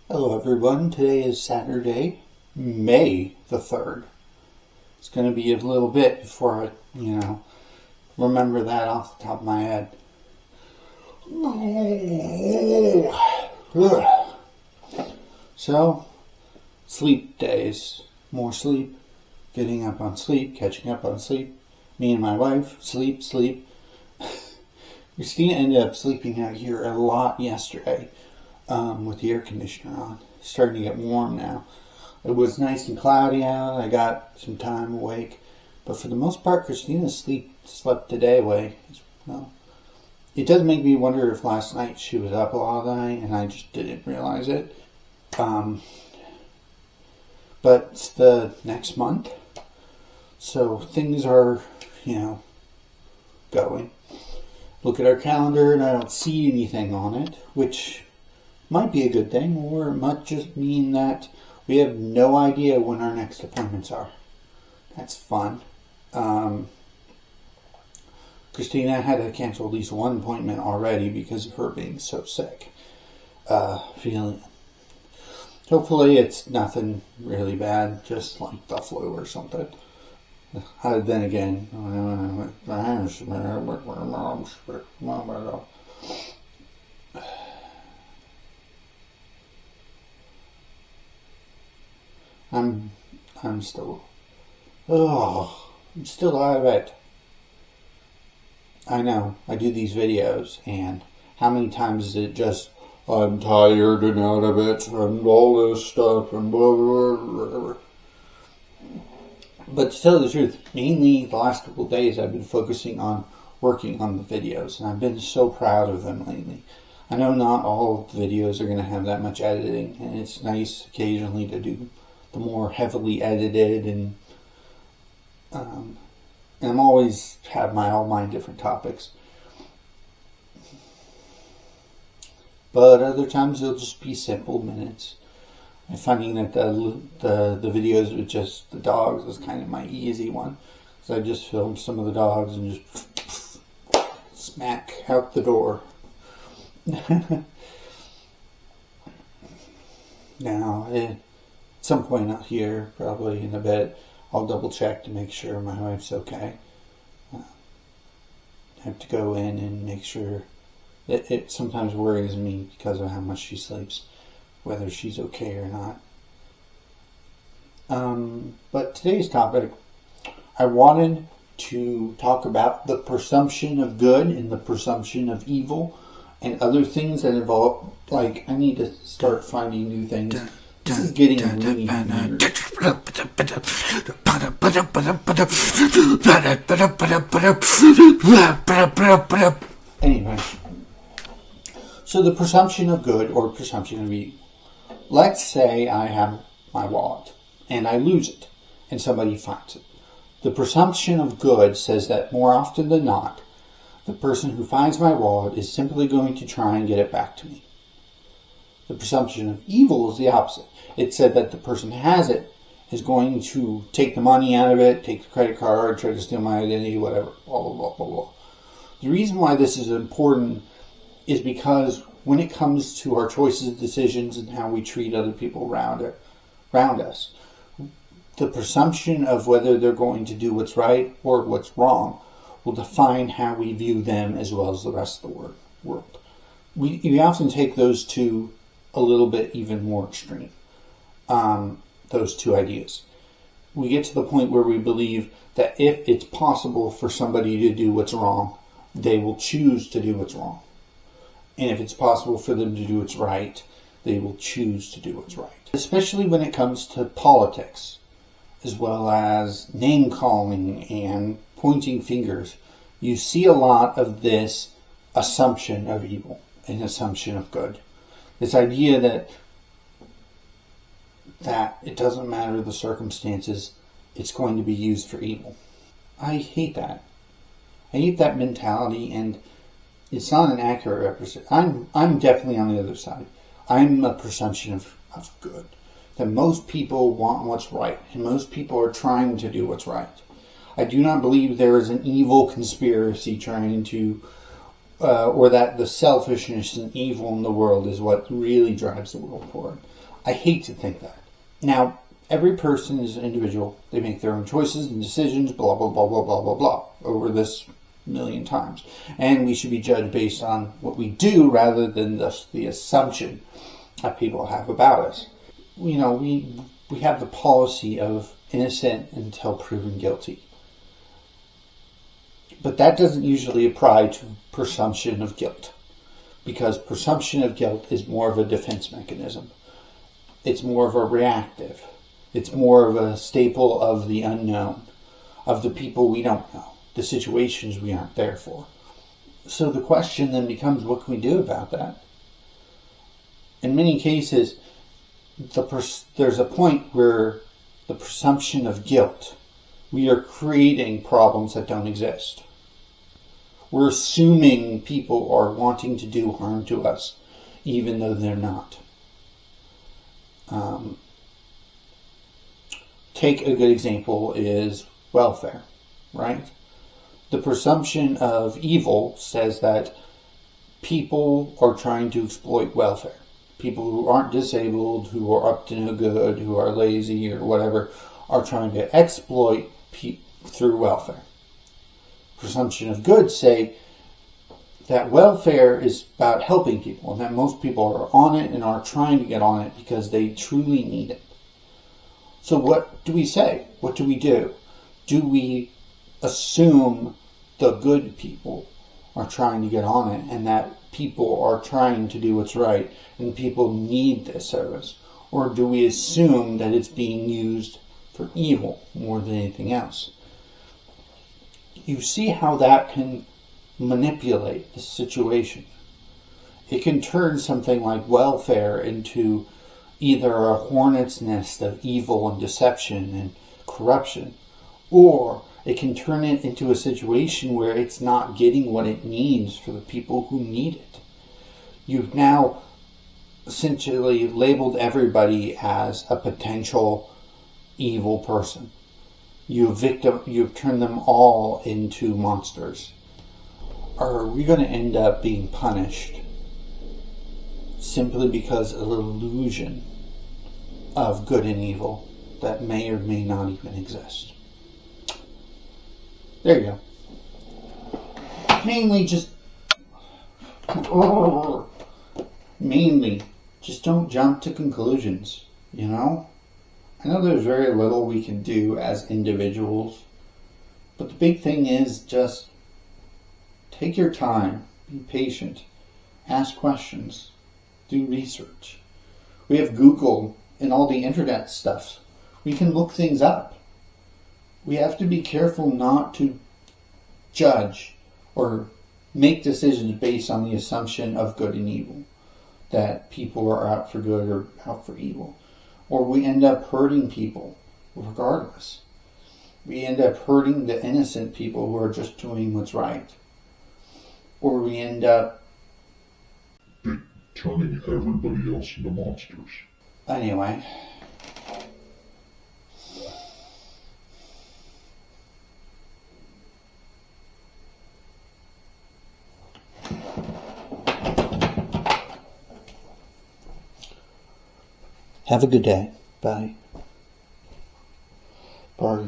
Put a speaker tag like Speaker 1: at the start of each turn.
Speaker 1: Hello everyone, today is Saturday, May the 3rd. It's going to be a little bit before I, remember that off the top of my head. So, sleep days. More sleep, getting up on sleep, catching up on sleep. Me and my wife, sleep. Christina ended up sleeping out here a lot yesterday. With the air conditioner on. It's starting to get warm now. It was nice and cloudy out. I got some time awake. But for the most part, Christina slept the day away. Well, it does make me wonder if last night she was up a lot of the night and I just didn't realize it. But it's the next month. So things are, going. Look at our calendar and I don't see anything on it, which might be a good thing, or it might just mean that we have no idea when our next appointments are. That's fun. Christina had to cancel at least one appointment already because of her being so sick. Hopefully it's nothing really bad, just like the flu or something. Then again, I'm still out of it. I know, I do these videos, and how many times is it just, I'm tired and out of it, and all this stuff, and blah, blah, blah, blah. But to tell the truth, mainly the last couple of days I've been focusing on working on the videos, and I've been so proud of them lately. I know not all of the videos are going to have that much editing, and it's nice occasionally to do the more heavily edited, and I'm always have all my different topics. But other times they'll just be simple minutes. I'm finding that the videos with just the dogs was kind of my easy one, because I just filmed some of the dogs and just smack out the door. Now, at some point out here, probably in a bit, I'll double check to make sure my wife's okay. I have to go in and make sure. It sometimes worries me because of how much she sleeps, whether she's okay or not. But today's topic, I wanted to talk about the presumption of good and the presumption of evil and other things that involve, I need to start finding new things. This is getting really weird. Anyway, so the presumption of good or presumption of evil. Let's say I have my wallet and I lose it and somebody finds it. The presumption of good says that more often than not, the person who finds my wallet is simply going to try and get it back to me. The presumption of evil is the opposite. It said that the person who has it is going to take the money out of it, take the credit card, try to steal my identity, whatever, blah, blah, blah, blah, blah. The reason why this is important is because when it comes to our choices, decisions, and how we treat other people around us, the presumption of whether they're going to do what's right or what's wrong will define how we view them as well as the rest of the world. We often take those two a little bit even more extreme, those two ideas. We get to the point where we believe that if it's possible for somebody to do what's wrong, they will choose to do what's wrong. And if it's possible for them to do what's right, they will choose to do what's right. Especially when it comes to politics, as well as name calling and pointing fingers. You see a lot of this assumption of evil and assumption of good. This idea that it doesn't matter the circumstances, it's going to be used for evil. I hate that. I hate that mentality, and it's not an accurate representation. I'm definitely on the other side. I'm a presumption of good. That most people want what's right, and most people are trying to do what's right. I do not believe there is an evil conspiracy trying to, or that the selfishness and evil in the world is what really drives the world forward. I hate to think that. Now, every person is an individual. They make their own choices and decisions, blah, blah, blah, blah, blah, blah, blah, over this million times. And we should be judged based on what we do rather than the assumption that people have about us. You know, we have the policy of innocent until proven guilty. But that doesn't usually apply to presumption of guilt, because presumption of guilt is more of a defense mechanism. It's more of a reactive. It's more of a staple of the unknown, of the people we don't know, the situations we aren't there for. So the question then becomes, what can we do about that? In many cases, there's a point where the presumption of guilt, we are creating problems that don't exist. We're assuming people are wanting to do harm to us, even though they're not. Take a good example is welfare, right? The presumption of evil says that people are trying to exploit welfare. People who aren't disabled, who are up to no good, who are lazy or whatever, are trying to exploit through welfare. Presumption of good say that welfare is about helping people, and that most people are on it and are trying to get on it because they truly need it. So what do we say? What do we do? Do we assume the good people are trying to get on it and that people are trying to do what's right and people need this service? Or do we assume that it's being used for evil more than anything else? You see how that can manipulate the situation. It can turn something like welfare into either a hornet's nest of evil and deception and corruption, or it can turn it into a situation where it's not getting what it needs for the people who need it. You've now essentially labeled everybody as a potential evil person. You've turned them all into monsters. Are we going to end up being punished simply because of an illusion of good and evil that may or may not even exist? There you go. Mainly just don't jump to conclusions, you know? I know there's very little we can do as individuals, but the big thing is just take your time, be patient, ask questions, do research. We have Google and all the internet stuff. We can look things up. We have to be careful not to judge or make decisions based on the assumption of good and evil, that people are out for good or out for evil. Or we end up hurting people regardless. We end up hurting the innocent people who are just doing what's right. Or we end up
Speaker 2: turning everybody else into monsters.
Speaker 1: Anyway. Have a good day. Bye. Bye.